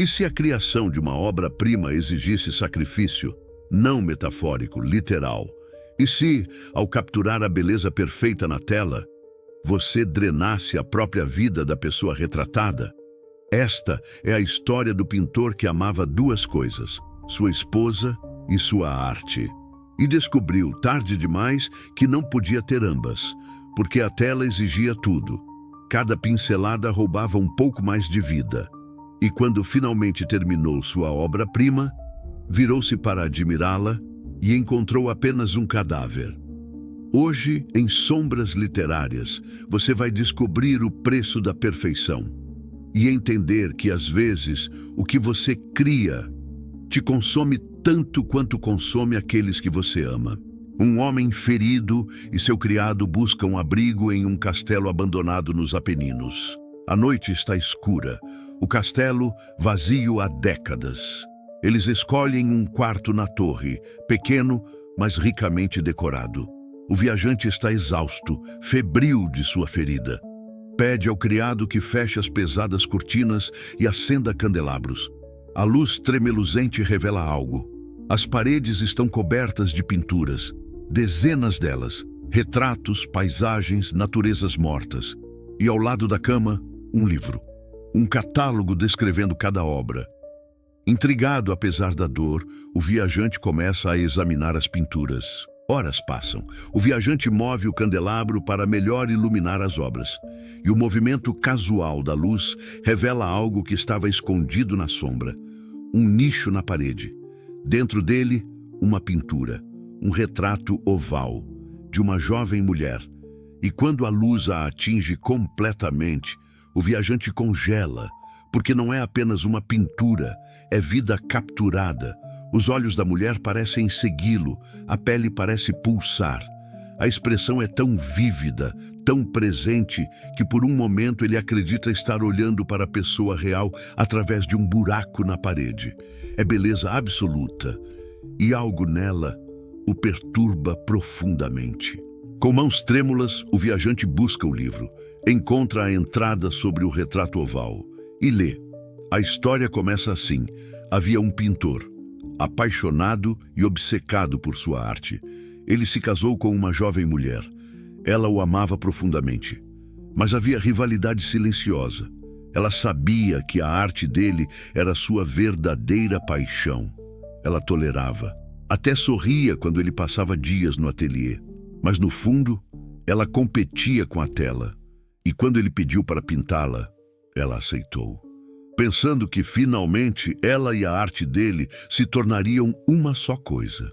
E se a criação de uma obra-prima exigisse sacrifício, não metafórico, literal? E se, ao capturar a beleza perfeita na tela, você drenasse a própria vida da pessoa retratada? Esta é a história do pintor que amava duas coisas, sua esposa e sua arte. E descobriu, tarde demais, que não podia ter ambas, porque a tela exigia tudo. Cada pincelada roubava um pouco mais de vida. E quando finalmente terminou sua obra-prima, virou-se para admirá-la e encontrou apenas um cadáver. Hoje, em Sombras Literárias, você vai descobrir o preço da perfeição e entender que, às vezes, o que você cria te consome tanto quanto consome aqueles que você ama. Um homem ferido e seu criado buscam abrigo em um castelo abandonado nos Apeninos. A noite está escura, o castelo vazio há décadas. Eles escolhem um quarto na torre, pequeno, mas ricamente decorado. O viajante está exausto, febril de sua ferida. Pede ao criado que feche as pesadas cortinas e acenda candelabros. A luz tremeluzente revela algo. As paredes estão cobertas de pinturas, dezenas delas, retratos, paisagens, naturezas mortas. E ao lado da cama, um livro. Um catálogo descrevendo cada obra. Intrigado apesar da dor, o viajante começa a examinar as pinturas. Horas passam. O viajante move o candelabro para melhor iluminar as obras. E o movimento casual da luz revela algo que estava escondido na sombra. Um nicho na parede. Dentro dele, uma pintura. Um retrato oval de uma jovem mulher. E quando a luz a atinge completamente, o viajante congela, porque não é apenas uma pintura, é vida capturada. Os olhos da mulher parecem segui-lo, a pele parece pulsar. A expressão é tão vívida, tão presente, que por um momento ele acredita estar olhando para a pessoa real através de um buraco na parede. É beleza absoluta, e algo nela o perturba profundamente. Com mãos trêmulas, o viajante busca o livro, encontra a entrada sobre o retrato oval e lê. A história começa assim. Havia um pintor, apaixonado e obcecado por sua arte. Ele se casou com uma jovem mulher. Ela o amava profundamente. Mas havia rivalidade silenciosa. Ela sabia que a arte dele era sua verdadeira paixão. Ela tolerava. Até sorria quando ele passava dias no ateliê. Mas no fundo, ela competia com a tela. E quando ele pediu para pintá-la, ela aceitou. Pensando que finalmente ela e a arte dele se tornariam uma só coisa.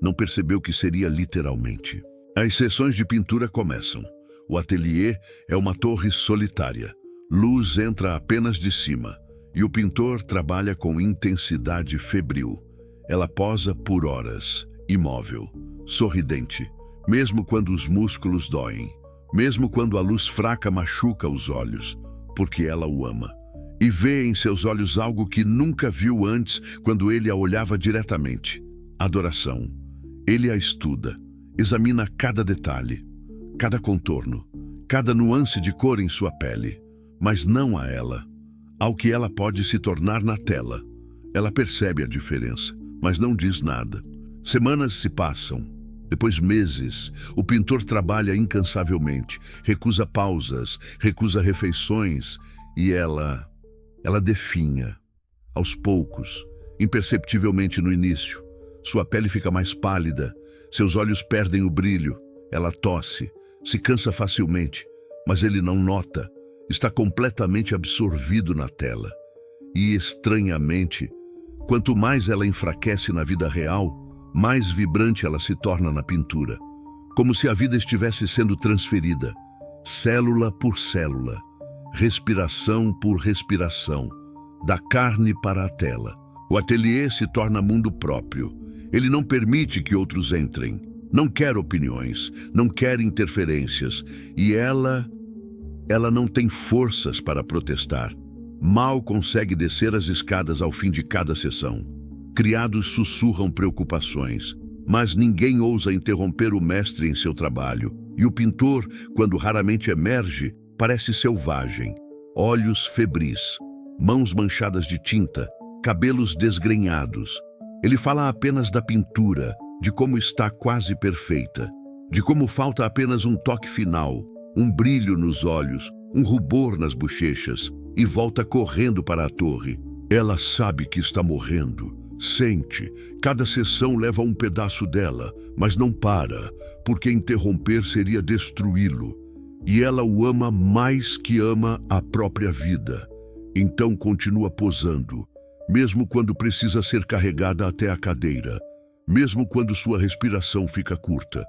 Não percebeu que seria literalmente. As sessões de pintura começam. O ateliê é uma torre solitária. Luz entra apenas de cima. E o pintor trabalha com intensidade febril. Ela posa por horas, imóvel, sorridente, mesmo quando os músculos doem, mesmo quando a luz fraca machuca os olhos, porque ela o ama. E vê em seus olhos algo que nunca viu antes quando ele a olhava diretamente. Adoração. Ele a estuda, examina cada detalhe, cada contorno, cada nuance de cor em sua pele, mas não a ela, ao que ela pode se tornar na tela. Ela percebe a diferença, mas não diz nada. Semanas se passam, depois meses. O pintor trabalha incansavelmente, recusa pausas, recusa refeições, e ela definha, aos poucos, imperceptivelmente no início. Sua pele fica mais pálida, seus olhos perdem o brilho, ela tosse, se cansa facilmente, mas ele não nota, está completamente absorvido na tela. E, estranhamente, quanto mais ela enfraquece na vida real, mais vibrante ela se torna na pintura, como se a vida estivesse sendo transferida, célula por célula, respiração por respiração, da carne para a tela. O ateliê se torna mundo próprio. Ele não permite que outros entrem, não quer opiniões, não quer interferências, e ela não tem forças para protestar. Mal consegue descer as escadas ao fim de cada sessão. Criados sussurram preocupações, mas ninguém ousa interromper o mestre em seu trabalho. E o pintor, quando raramente emerge, parece selvagem, olhos febris, mãos manchadas de tinta, cabelos desgrenhados. Ele fala apenas da pintura, de como está quase perfeita, de como falta apenas um toque final, um brilho nos olhos, um rubor nas bochechas, e volta correndo para a torre. Ela sabe que está morrendo. Sente, cada sessão leva um pedaço dela, mas não para, porque interromper seria destruí-lo. E ela o ama mais que ama a própria vida. Então continua posando, mesmo quando precisa ser carregada até a cadeira, mesmo quando sua respiração fica curta,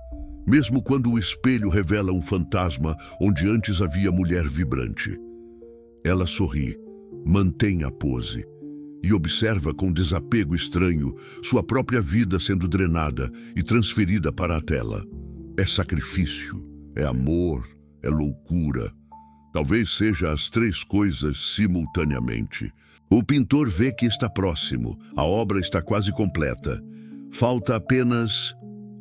mesmo quando o espelho revela um fantasma onde antes havia mulher vibrante. Ela sorri, mantém a pose e observa com desapego estranho sua própria vida sendo drenada e transferida para a tela. É sacrifício, é amor, é loucura. Talvez seja as três coisas simultaneamente. O pintor vê que está próximo, a obra está quase completa. Falta apenas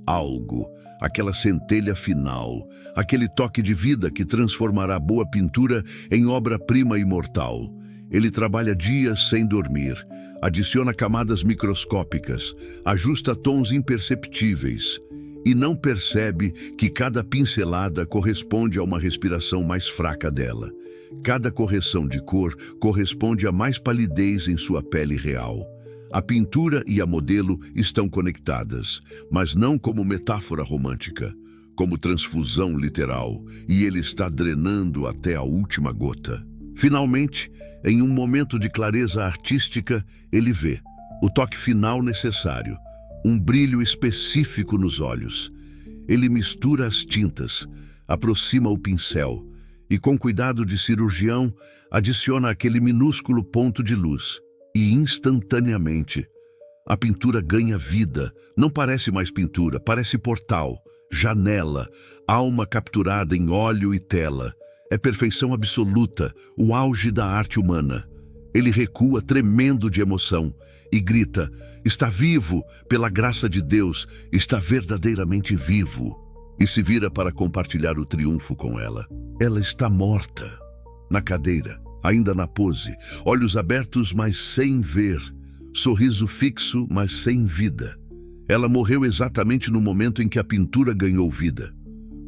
algo, aquela centelha final, aquele toque de vida que transformará a boa pintura em obra-prima imortal. Ele trabalha dias sem dormir, adiciona camadas microscópicas, ajusta tons imperceptíveis e não percebe que cada pincelada corresponde a uma respiração mais fraca dela. Cada correção de cor corresponde a mais palidez em sua pele real. A pintura e a modelo estão conectadas, mas não como metáfora romântica, como transfusão literal, e ele está drenando até a última gota. Finalmente, em um momento de clareza artística, ele vê o toque final necessário, um brilho específico nos olhos. Ele mistura as tintas, aproxima o pincel e, com cuidado de cirurgião, adiciona aquele minúsculo ponto de luz. E instantaneamente, a pintura ganha vida. Não parece mais pintura, parece portal, janela, alma capturada em óleo e tela. É perfeição absoluta, o auge da arte humana. Ele recua tremendo de emoção e grita: está vivo, pela graça de Deus, está verdadeiramente vivo. E se vira para compartilhar o triunfo com ela. Ela está morta, na cadeira, ainda na pose, olhos abertos, mas sem ver, sorriso fixo, mas sem vida. Ela morreu exatamente no momento em que a pintura ganhou vida,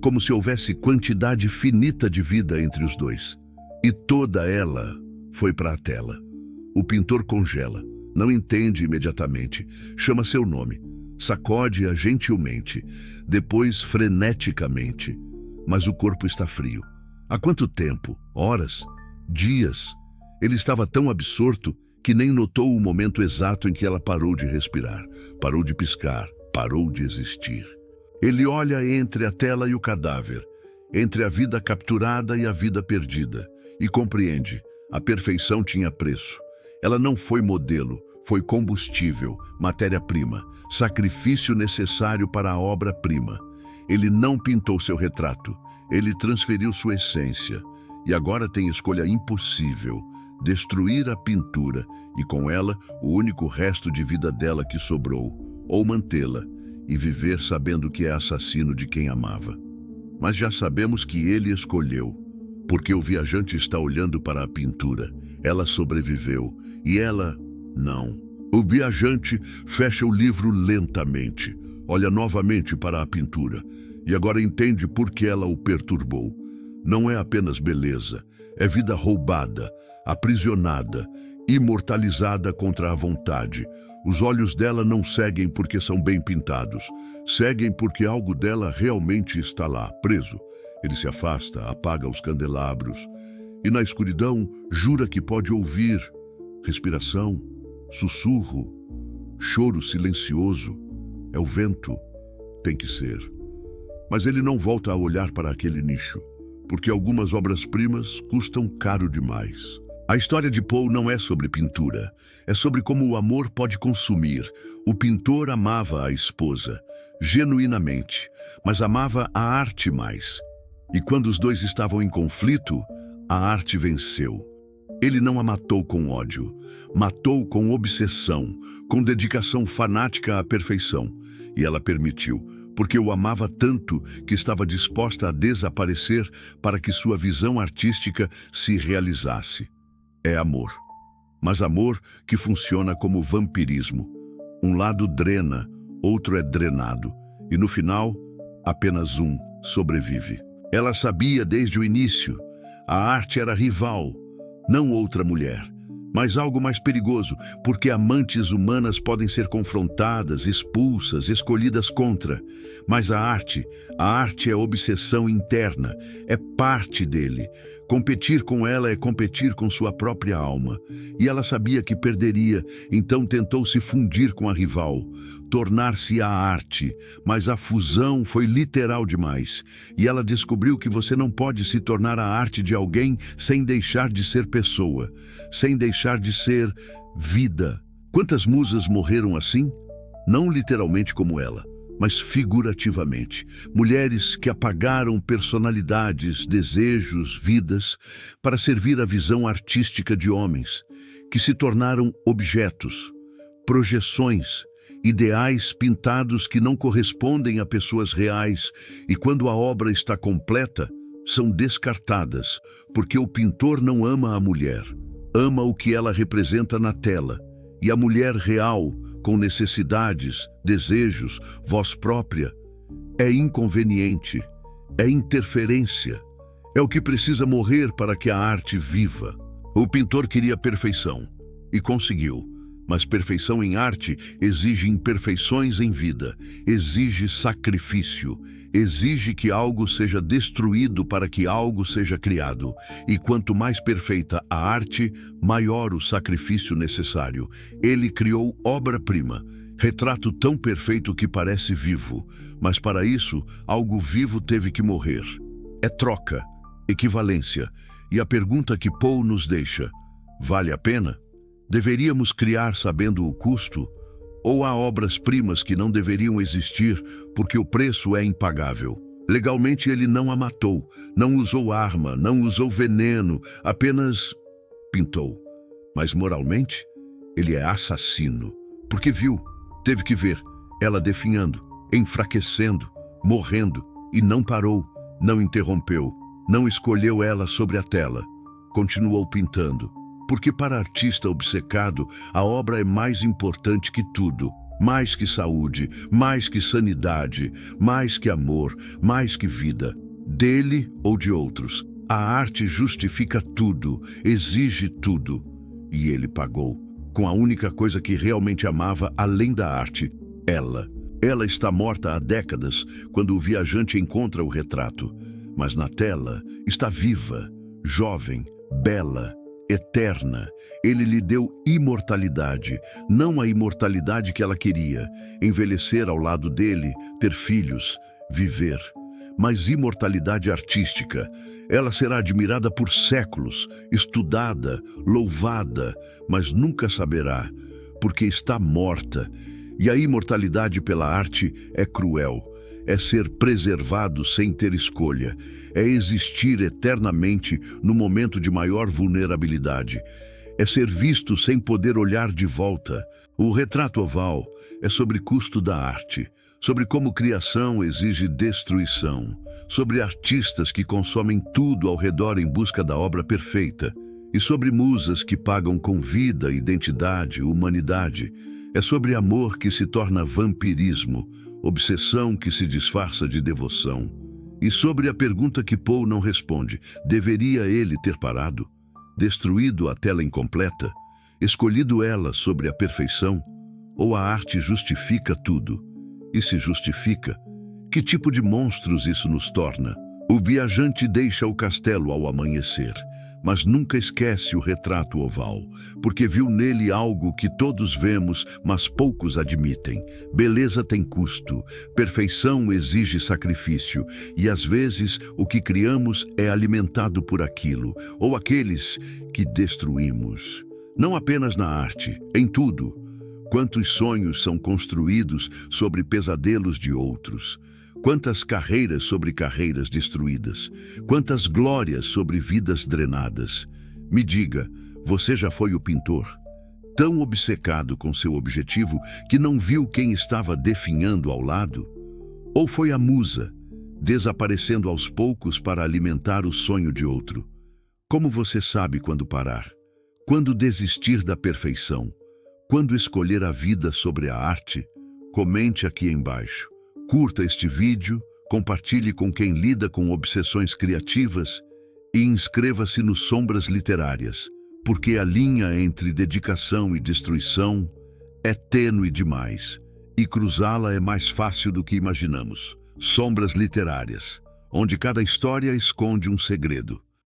como se houvesse quantidade finita de vida entre os dois. E toda ela foi para a tela. O pintor congela, não entende imediatamente, chama seu nome, sacode-a gentilmente, depois freneticamente. Mas o corpo está frio. Há quanto tempo? Horas? Dias? Ele estava tão absorto que nem notou o momento exato em que ela parou de respirar, parou de piscar, parou de existir. Ele olha entre a tela e o cadáver, entre a vida capturada e a vida perdida, e compreende: a perfeição tinha preço. Ela não foi modelo, foi combustível, matéria-prima, sacrifício necessário para a obra-prima. Ele não pintou seu retrato, ele transferiu sua essência. E agora tem escolha impossível: destruir a pintura e com ela o único resto de vida dela que sobrou, ou mantê-la e viver sabendo que é assassino de quem amava. Mas já sabemos que ele escolheu, porque o viajante está olhando para a pintura. Ela sobreviveu e ela não. O viajante fecha o livro lentamente, olha novamente para a pintura e agora entende por que ela o perturbou. Não é apenas beleza, é vida roubada, aprisionada, imortalizada contra a vontade. Os olhos dela não seguem porque são bem pintados, seguem porque algo dela realmente está lá, preso. Ele se afasta, apaga os candelabros e na escuridão jura que pode ouvir respiração, sussurro, choro silencioso. É o vento, tem que ser. Mas ele não volta a olhar para aquele nicho, porque algumas obras-primas custam caro demais. A história de Poe não é sobre pintura, é sobre como o amor pode consumir. O pintor amava a esposa, genuinamente, mas amava a arte mais. E quando os dois estavam em conflito, a arte venceu. Ele não a matou com ódio, matou com obsessão, com dedicação fanática à perfeição. E ela permitiu, porque o amava tanto que estava disposta a desaparecer para que sua visão artística se realizasse. É amor. mas amor que funciona como vampirismo. Um lado drena, outro é drenado, e no final, apenas um sobrevive. Ela sabia desde o início, a arte era rival, não outra mulher. Mas algo mais perigoso, porque amantes humanas podem ser confrontadas, expulsas, escolhidas contra. Mas a arte é obsessão interna, é parte dele. Competir com ela é competir com sua própria alma. E ela sabia que perderia, então tentou se fundir com a rival, tornar-se a arte, mas a fusão foi literal demais. E ela descobriu que você não pode se tornar a arte de alguém sem deixar de ser pessoa, sem deixar de ser vida. Quantas musas morreram assim? Não literalmente como ela, mas figurativamente. Mulheres que apagaram personalidades, desejos, vidas, para servir a visão artística de homens, que se tornaram objetos, projeções, ideais pintados que não correspondem a pessoas reais, e quando a obra está completa, são descartadas, porque o pintor não ama a mulher, ama o que ela representa na tela, e a mulher real, com necessidades, desejos, voz própria, é inconveniente, é interferência, é o que precisa morrer para que a arte viva. O pintor queria perfeição, e conseguiu. Mas perfeição em arte exige imperfeições em vida, exige sacrifício, exige que algo seja destruído para que algo seja criado. E quanto mais perfeita a arte, maior o sacrifício necessário. Ele criou obra-prima, retrato tão perfeito que parece vivo, mas para isso, algo vivo teve que morrer. É troca, equivalência, e a pergunta que Poe nos deixa: vale a pena? Deveríamos criar sabendo o custo? Ou há obras-primas que não deveriam existir porque o preço é impagável? Legalmente ele não a matou, não usou arma, não usou veneno, apenas pintou. Mas moralmente, ele é assassino, porque viu, teve que ver, ela definhando, enfraquecendo, morrendo, e não parou, não interrompeu, não escolheu ela sobre a tela, continuou pintando. Porque para artista obcecado, a obra é mais importante que tudo, mais que saúde, mais que sanidade, mais que amor, mais que vida, dele ou de outros. A arte justifica tudo, exige tudo. E ele pagou, com a única coisa que realmente amava além da arte, ela. Ela está morta há décadas, quando o viajante encontra o retrato. Mas na tela está viva, jovem, bela, eterna. Ele lhe deu imortalidade, não a imortalidade que ela queria, envelhecer ao lado dele, ter filhos, viver, mas imortalidade artística. Ela será admirada por séculos, estudada, louvada, mas nunca saberá, porque está morta. E a imortalidade pela arte é cruel. É ser preservado sem ter escolha, é existir eternamente no momento de maior vulnerabilidade, é ser visto sem poder olhar de volta. O retrato oval é sobre custo da arte, sobre como criação exige destruição, sobre artistas que consomem tudo ao redor em busca da obra perfeita, e sobre musas que pagam com vida, identidade, humanidade. É sobre amor que se torna vampirismo, obsessão que se disfarça de devoção. E sobre a pergunta que Poe não responde: deveria ele ter parado? Destruído a tela incompleta? Escolhido ela sobre a perfeição? Ou a arte justifica tudo? E se justifica, que tipo de monstros isso nos torna? O viajante deixa o castelo ao amanhecer, mas nunca esquece o retrato oval, porque viu nele algo que todos vemos, mas poucos admitem. Beleza tem custo, perfeição exige sacrifício, e às vezes o que criamos é alimentado por aquilo, ou aqueles que destruímos. Não apenas na arte, em tudo. Quantos sonhos são construídos sobre pesadelos de outros? Quantas carreiras sobre carreiras destruídas, quantas glórias sobre vidas drenadas. Me diga, você já foi o pintor? Tão obcecado com seu objetivo que não viu quem estava definhando ao lado? Ou foi a musa, desaparecendo aos poucos para alimentar o sonho de outro? Como você sabe quando parar? Quando desistir da perfeição? Quando escolher a vida sobre a arte? Comente aqui embaixo. Curta este vídeo, compartilhe com quem lida com obsessões criativas e inscreva-se no Sombras Literárias, porque a linha entre dedicação e destruição é tênue demais e cruzá-la é mais fácil do que imaginamos. Sombras Literárias, onde cada história esconde um segredo.